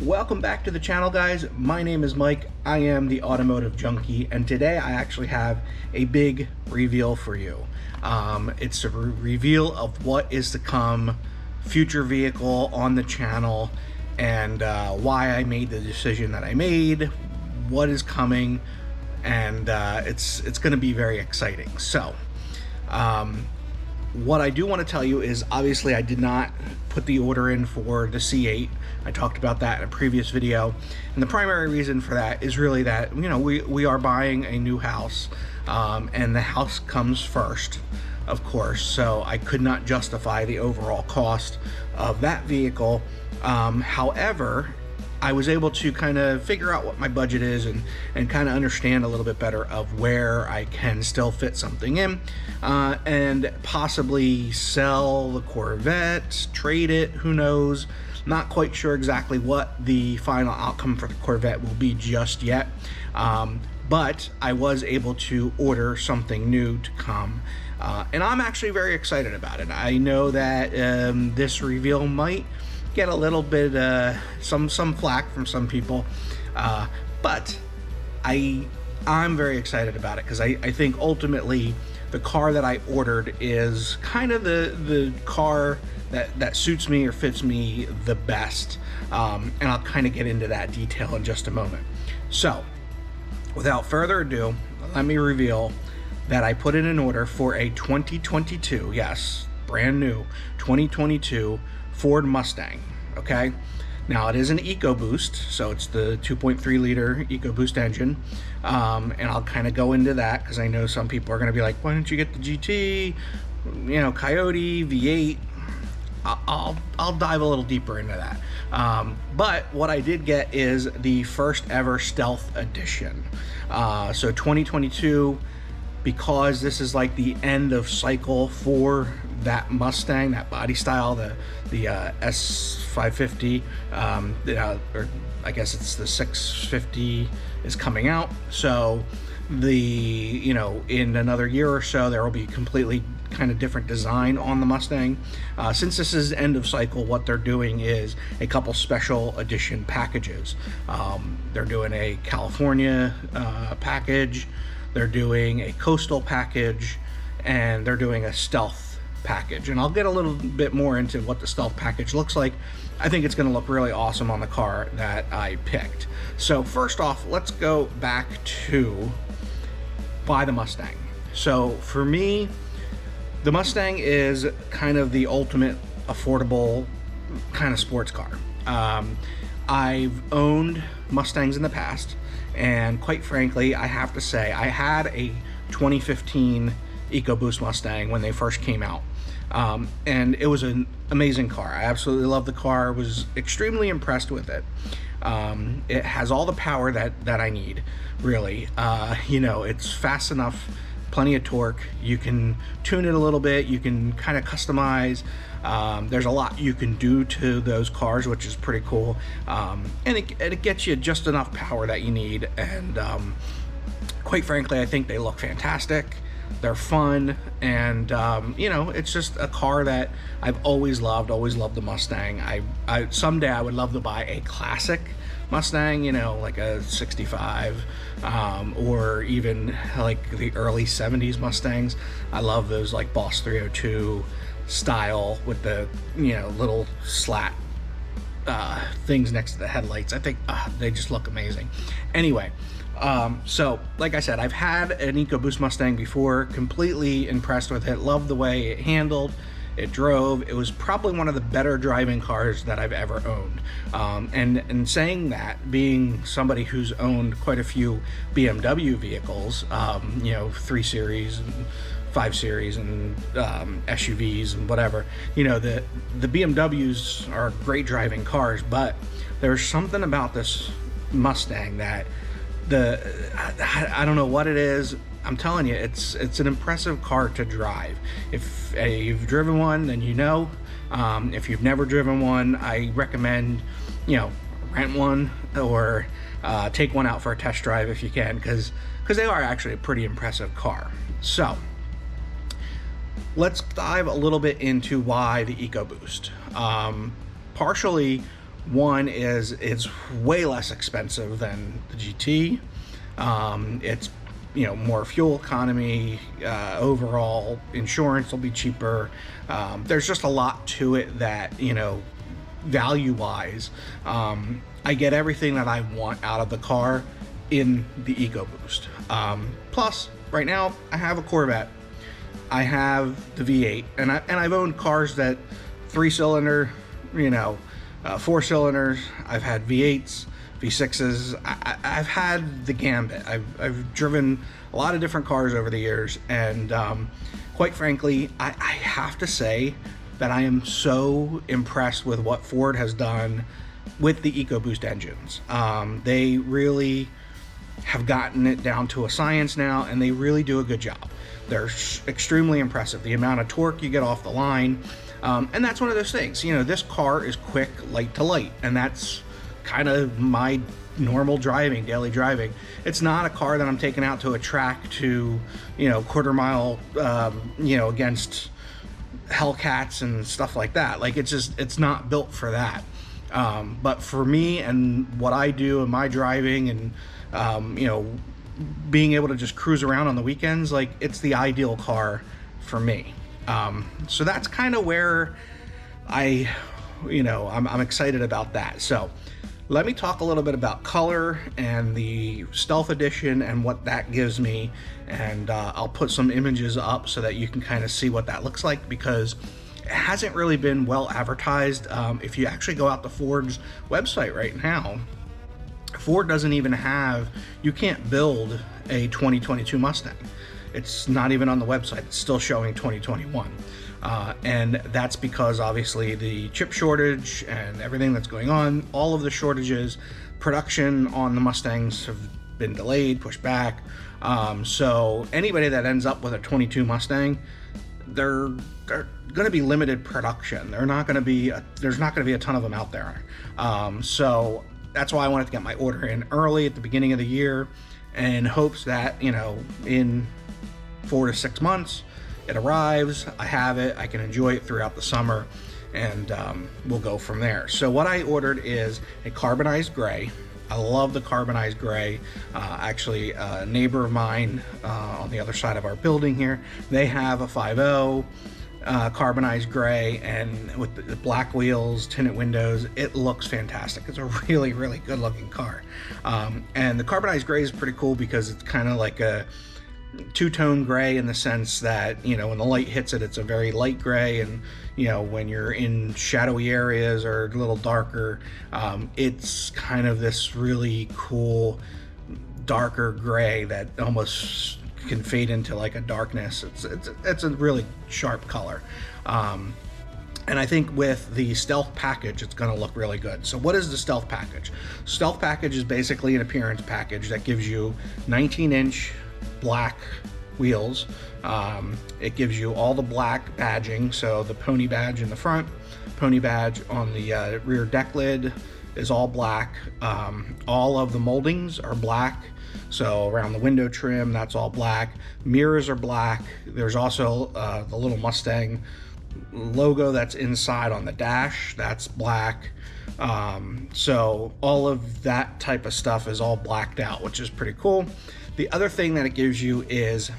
Welcome back to the channel, guys. My name is Mike. I am the Automotive Junkie, and today I actually have a big reveal for you. It's a reveal of what is to come, future vehicle on the channel, and why I made the decision that I made, what is coming, and it's going to be very exciting. So, what I do want to tell you is, obviously I did not put the order in for the C8. I talked about that in a previous video, and the primary reason for that is really that, you know, we are buying a new house, and the house comes first, of course, so I could not justify the overall cost of that vehicle. However, I was able to kind of figure out what my budget is and kind of understand a little bit better of where I can still fit something in, and possibly sell the Corvette, trade it, who knows. Not quite sure exactly what the final outcome for the Corvette will be just yet, but I was able to order something new to come, and I'm actually very excited about it. I know that this reveal might get a little bit some flack from some people, but I'm very excited about it because I think ultimately the car that I ordered is kind of the car that suits me or fits me the best, and I'll kind of get into that detail in just a moment. So without further ado, let me reveal that I put in an order for a 2022, yes, brand new 2022 Ford Mustang. Okay, now it is an EcoBoost, so it's the 2.3 liter EcoBoost engine, and I'll kind of go into that because I know some people are going to be like, why don't you get the GT, you know, Coyote V8. I'll dive a little deeper into that, but what I did get is the first ever Stealth Edition. So 2022, because this is like the end of cycle for that Mustang, that body style, the S550, or I guess it's the 650 is coming out. So in another year or so, there will be completely kind of different design on the Mustang. Since this is end of cycle, what they're doing is a couple special edition packages. They're doing a California package, they're doing a coastal package, and they're doing a stealth package. And I'll get a little bit more into what the stealth package looks like. I think it's going to look really awesome on the car that I picked. So first off, let's go back to buy the Mustang. So for me, the Mustang is kind of the ultimate affordable kind of sports car. I've owned Mustangs in the past, and quite frankly, I have to say, I had a 2015 EcoBoost Mustang when they first came out, and it was an amazing car. I absolutely loved the car, was extremely impressed with it. It has all the power that I need, really. It's fast enough, plenty of torque. You can tune it a little bit, you can kind of customize. There's a lot you can do to those cars, which is pretty cool, and it gets you just enough power that you need, and quite frankly, I think they look fantastic. They're fun, and it's just a car that I've always loved the Mustang. I someday I would love to buy a classic Mustang, like a 65, or even like the early 70s Mustangs. I love those, like Boss 302 style with the little slat things next to the headlights. I think they just look amazing. Anyway, so like I said, I've had an EcoBoost Mustang before, completely impressed with it, loved the way it handled, it drove. It was probably one of the better driving cars that I've ever owned. And saying that, being somebody who's owned quite a few BMW vehicles, 3 Series and 5 Series and SUVs and whatever, the BMWs are great driving cars, but there's something about this Mustang that I don't know what it is. I'm telling you, it's an impressive car to drive. If you've driven one, then if you've never driven one, I recommend rent one or take one out for a test drive if you can, because they are actually a pretty impressive car. So let's dive a little bit into why the EcoBoost. Partially One is it's way less expensive than the GT. It's more fuel economy. Overall insurance will be cheaper. There's just a lot to it that value wise, I get everything that I want out of the car in the EcoBoost. Plus, right now I have a Corvette. I have the V8, and I've owned cars that 3-cylinder, 4 cylinders. I've had V8s, V6s. I've had the gambit. I've driven a lot of different cars over the years, and quite frankly, I have to say that I am so impressed with what Ford has done with the EcoBoost engines. They really have gotten it down to a science now, and they really do a good job. They're extremely impressive. The amount of torque you get off the line, and that's one of those things. This car is quick, light to light, and that's kind of my normal driving, daily driving. It's not a car that I'm taking out to a track to, quarter mile, against Hellcats and stuff like that. Like, it's not built for that. But for me and what I do in my driving, and being able to just cruise around on the weekends, like, it's the ideal car for me. So that's kind of where I'm excited about that. So let me talk a little bit about color and the Stealth Edition and what that gives me, and I'll put some images up so that you can kind of see what that looks like, because it hasn't really been well advertised. If you actually go out to Ford's website right now, Ford doesn't even have, you can't build a 2022 Mustang. It's not even on the website. It's still showing 2021. And that's because obviously the chip shortage and everything that's going on, all of the shortages, production on the Mustangs have been delayed, pushed back. So anybody that ends up with a 22 Mustang, they're going to be limited production. There's not going to be a ton of them out there. So that's why I wanted to get my order in early at the beginning of the year, in hopes that, in 4 to 6 months, it arrives, I have it, I can enjoy it throughout the summer, and we'll go from there. So what I ordered is a carbonized gray. I love the carbonized gray. Actually, a neighbor of mine on the other side of our building here, they have a 5.0 carbonized gray, and with the black wheels, tinted windows, it looks fantastic. It's a really, really good looking car. And the carbonized gray is pretty cool because it's kind of like a two-tone gray, in the sense that, when the light hits it, it's a very light gray, and when you're in shadowy areas or a little darker, it's kind of this really cool darker gray that almost can fade into like a darkness. It's a really sharp color, and I think with the Stealth package, it's going to look really good. So what is the Stealth package? Stealth package is basically an appearance package that gives you 19-inch black wheels. It gives you all the black badging, so the pony badge in the front, pony badge on the rear deck lid is all black. All of the moldings are black, so around the window trim, that's all black. Mirrors are black. There's also the little Mustang logo that's inside on the dash, that's black. So all of that type of stuff is all blacked out, which is pretty cool. The other thing that it gives you is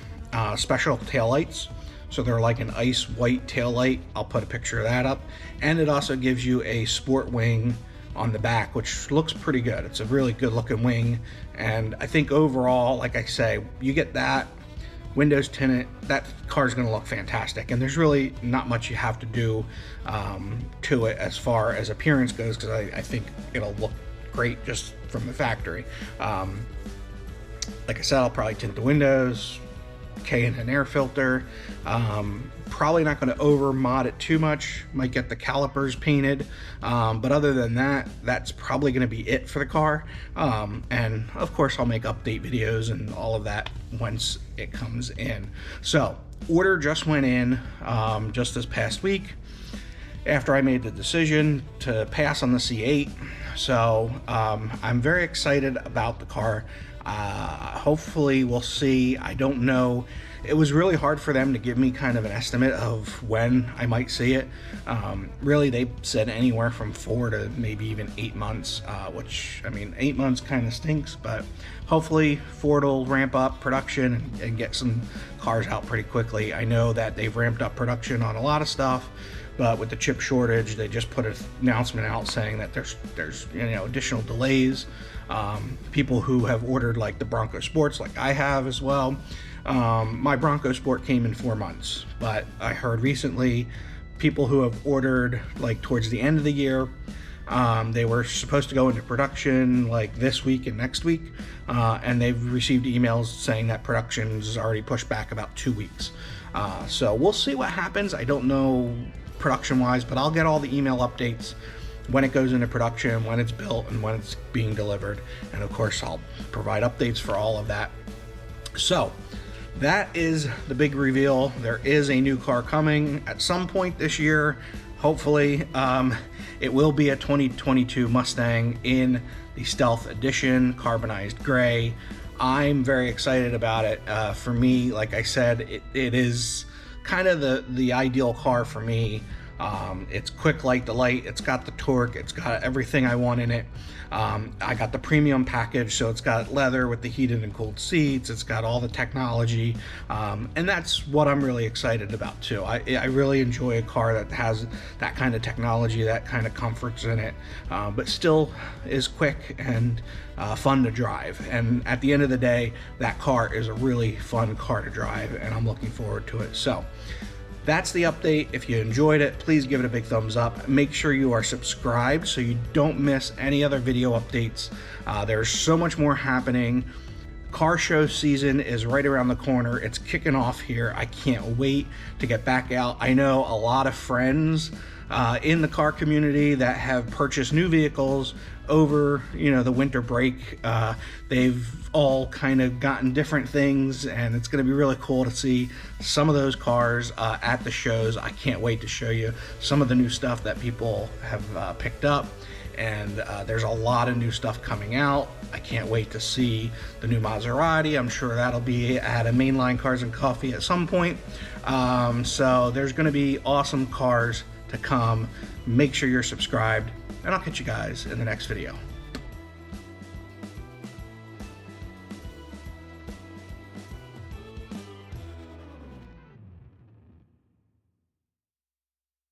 special taillights. So they're like an ice white taillight. I'll put a picture of that up. And it also gives you a sport wing on the back, which looks pretty good. It's a really good looking wing. And I think overall, like I say, you get that, windows tinted, that car's gonna look fantastic. And there's really not much you have to do to it as far as appearance goes, because I think it'll look great just from the factory. Like I said, I'll probably tint the windows, K&N air filter. Probably not going to over mod it too much. Might get the calipers painted, but other than that, that's probably going to be it for the car. And of course, I'll make update videos and all of that once it comes in. So order just went in just this past week. after I made the decision to pass on the C8. So I'm very excited about the car. Hopefully we'll see. I don't know. It was really hard for them to give me kind of an estimate of when I might see it. Really, they said anywhere from 4 to maybe even 8 months, which, I mean, 8 months kind of stinks, but hopefully Ford will ramp up production and get some cars out pretty quickly. I know that they've ramped up production on a lot of stuff, but with the chip shortage, they just put an announcement out saying that there's additional delays. People who have ordered like the Bronco Sports, like I have as well. My Bronco Sport came in 4 months, but I heard recently people who have ordered like towards the end of the year, they were supposed to go into production like this week and next week, and they've received emails saying that production is already pushed back about 2 weeks. So we'll see what happens. I don't know production wise, but I'll get all the email updates when it goes into production, when it's built, and when it's being delivered. And of course, I'll provide updates for all of that. So that is the big reveal. There is a new car coming at some point this year. Hopefully, it will be a 2022 Mustang in the Stealth Edition, carbonized gray. I'm very excited about it. For me, like I said, it is kind of the ideal car for me. It's quick like the light, it's got the torque, it's got everything I want in it. I got the premium package, so it's got leather with the heated and cooled seats, it's got all the technology, and that's what I'm really excited about too. I really enjoy a car that has that kind of technology, that kind of comforts in it, but still is quick and fun to drive. And at the end of the day, that car is a really fun car to drive, and I'm looking forward to it. So that's the update. If you enjoyed it, please give it a big thumbs up. Make sure you are subscribed so you don't miss any other video updates. There's so much more happening. Car show season is right around the corner. It's kicking off here. I can't wait to get back out. I know a lot of friends in the car community that have purchased new vehicles over the winter break. They've all kind of gotten different things, and it's going to be really cool to see some of those cars at the shows. I can't wait to show you some of the new stuff that people have picked up, and there's a lot of new stuff coming out. I can't wait to see the new Maserati. I'm sure that'll be at a Mainline Cars and Coffee at some point. So there's going to be awesome cars to come. Make sure you're subscribed, and I'll catch you guys in the next video.